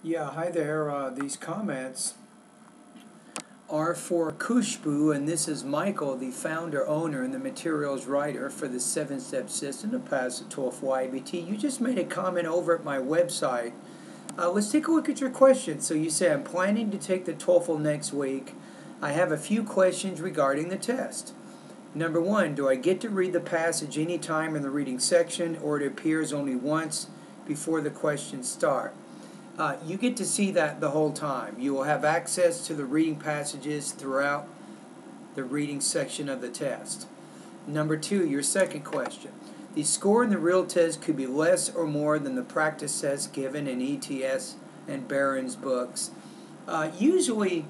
Yeah, hi there. These comments are for Khushbu, and this is Michael, the founder, owner, and the materials writer for the 7-step system to pass the TOEFL IBT. You just made a comment over at my website. Let's take a look at your question. So you say, I'm planning to take the TOEFL next week. I have a few questions regarding the test. Number one, do I get to read the passage anytime in the reading section, or it appears only once before the questions start? You get to see that the whole time. You will have access to the reading passages throughout the reading section of the test. Number two, your second question. The score in the real test could be less or more than the practice test given in ETS and Barron's books. Usually,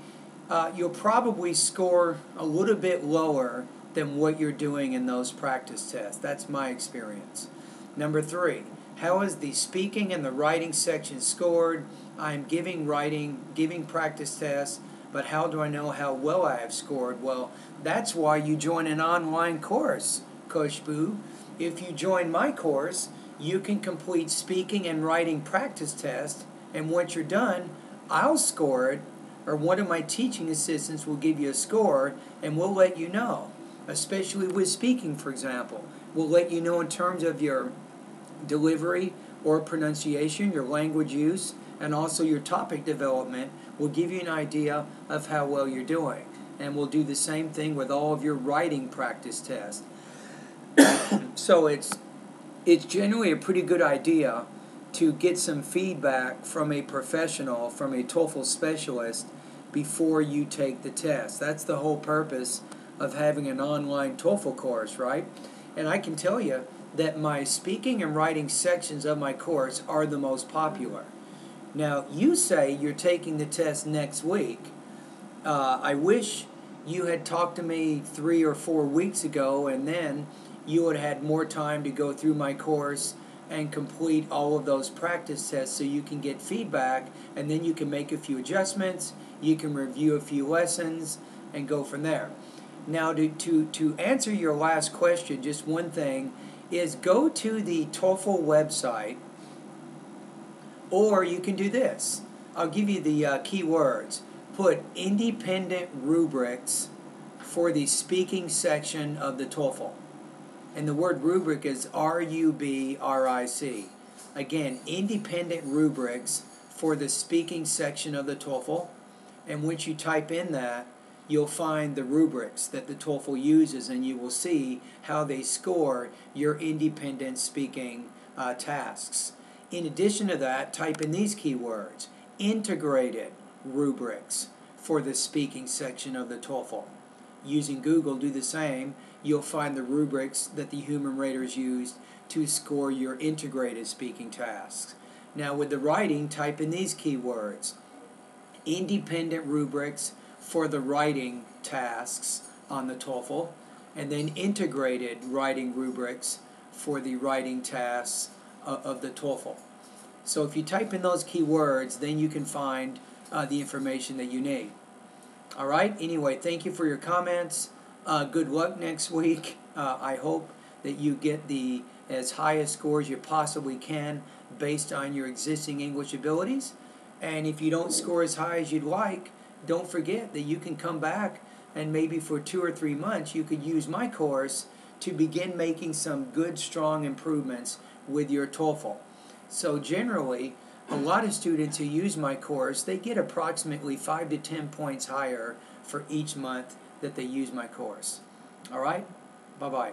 you'll probably score a little bit lower than what you're doing in those practice tests. That's my experience. Number three, how is the speaking and the writing section scored? I'm giving practice tests, but how do I know how well I have scored? Well, that's why you join an online course, Khushbu. If you join my course, you can complete speaking and writing practice tests, and once you're done, I'll score it, or one of my teaching assistants will give you a score, and we'll let you know, especially with speaking, for example. We'll let you know in terms of your delivery or pronunciation, your language use, and also your topic development. Will give you an idea of how well you're doing. And we'll do the same thing with all of your writing practice tests. So it's generally a pretty good idea to get some feedback from a professional, from a TOEFL specialist, before you take the test. That's the whole purpose of having an online TOEFL course, right? And I can tell you that my speaking and writing sections of my course are the most popular. Now, you say you're taking the test next week. I wish you had talked to me 3 or 4 weeks ago, and then you would have had more time to go through my course and complete all of those practice tests so you can get feedback, and then you can make a few adjustments, you can review a few lessons, and go from there. Now, to answer your last question, just one thing is go to the TOEFL website, or you can do this. I'll give you the keywords. Put independent rubrics for the speaking section of the TOEFL. And the word rubric is R-U-B-R-I-C. Again, independent rubrics for the speaking section of the TOEFL. And once you type in that, you'll find the rubrics that the TOEFL uses, and you will see how they score your independent speaking tasks. In addition to that, type in these keywords: integrated rubrics for the speaking section of the TOEFL. Using Google, do the same. You'll find the rubrics that the human raters used to score your integrated speaking tasks. Now with the writing, type in these keywords: independent rubrics for the writing tasks on the TOEFL, and then integrated writing rubrics for the writing tasks of the TOEFL. So if you type in those keywords, then you can find the information that you need. All right, anyway, thank you for your comments. Good luck next week. I hope that you get as high a score as you possibly can based on your existing English abilities. And if you don't score as high as you'd like, don't forget that you can come back, and maybe for 2 or 3 months you could use my course to begin making some good, strong improvements with your TOEFL. So generally, a lot of students who use my course, they get approximately 5 to 10 points higher for each month that they use my course. All right? Bye-bye.